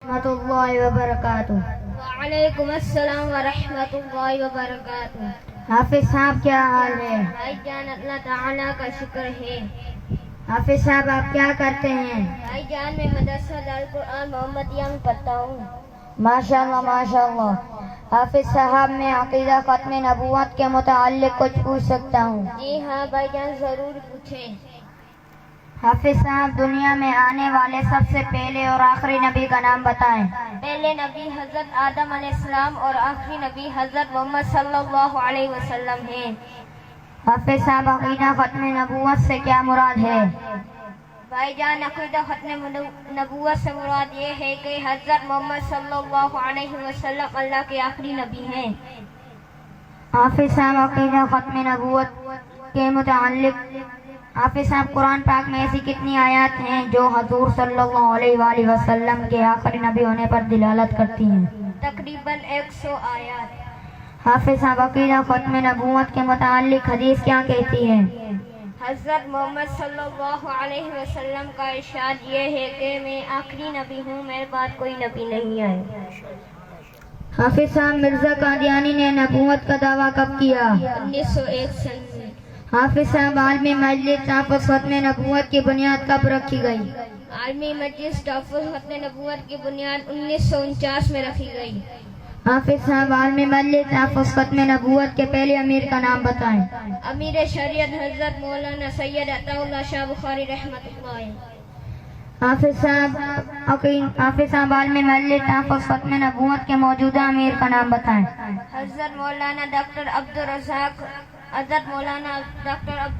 ورحمۃ اللہ وبرکاتہ۔ وعلیکم السلام ورحمۃ اللہ وبرکاتہ۔ حافظ صاحب کیا حال ہے؟ بھائی جان اللہ تعالیٰ کا شکر ہے۔ حافظ صاحب آپ کیا کرتے ہیں؟ بھائی جان میں مدرسہ دارالقرآن محمدیہ میں پڑھتا ہوں۔ ماشاءاللہ ماشاءاللہ۔ حافظ صاحب میں عقیدہ ختم نبوت کے متعلق کچھ پوچھ سکتا ہوں؟ جی ہاں بھائی جان ضرور پوچھیں۔ حافظ صاحب دنیا میں آنے والے سب سے پہلے اور آخری نبی کا نام بتائیں۔ پہلے نبی حضرت آدم علیہ السلام اور آخری نبی حضرت محمد صلی اللہ علیہ وسلم ہیں۔ حافظ صاحب عقیدہ ختم نبوت سے کیا مراد ہے؟ بھائی جان عقیدہ ختم نبوت سے مراد یہ ہے کہ حضرت محمد صلی اللہ علیہ وسلم اللہ کے آخری نبی ہیں۔ حافظ صاحب عقیدہ ختم نبوت کے متعلق حافظ صاحب قرآن پاک میں ایسی کتنی آیات ہیں جو حضور صلی اللہ علیہ وآلہ وسلم کے آخری نبی ہونے پر دلالت کرتی ہیں؟ تقریباً 100 آیات۔ حافظ صاحب عقیدہ ختم نبوت کے متعلق حدیث کیا کہتی ہے؟ حضرت محمد صلی اللہ علیہ وسلم کا ارشاد یہ ہے کہ میں آخری نبی ہوں، میرے بعد کوئی نبی نہیں آئے۔ حافظ صاحب مرزا قادیانی نے نبوت کا دعویٰ کب کیا؟ 1901 سن میں۔ حافظ صاحب عالمی مجلس تحفظ ختم نبوت کی بنیاد کب رکھی گئی؟ عالمی مجلس تحفظ ختم نبوت کی بنیاد 1949 میں رکھی گئی۔ حافظ صاحب عالمی مجلس تحفظ ختم نبوت کے پہلے امیر کا نام بتائیں۔ امیر شریعت حضرت مولانا سید عطا اللہ شاہ بخاری رحمۃ اللہ۔ حافظ صاحب عالمی مجلس تحفظ ختم نبوت کے موجودہ امیر کا نام بتائیں۔ حضرت مولانا ڈاکٹر عبد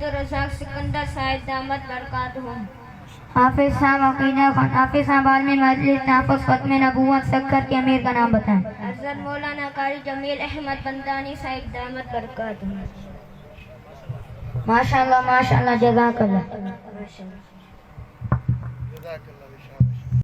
الرزاق سکندر صاحب دامت برکاتہ۔ حافظ صاحب عالمی مجلس تحفظ ختم نبوت سکر کے امیر کا نام بتائیں۔ حضرت مولانا قاری جمیل احمد بندانی صاحب دامت برکاتہ۔ ماشاءاللہ ماشاءاللہ، جزاک اللہ۔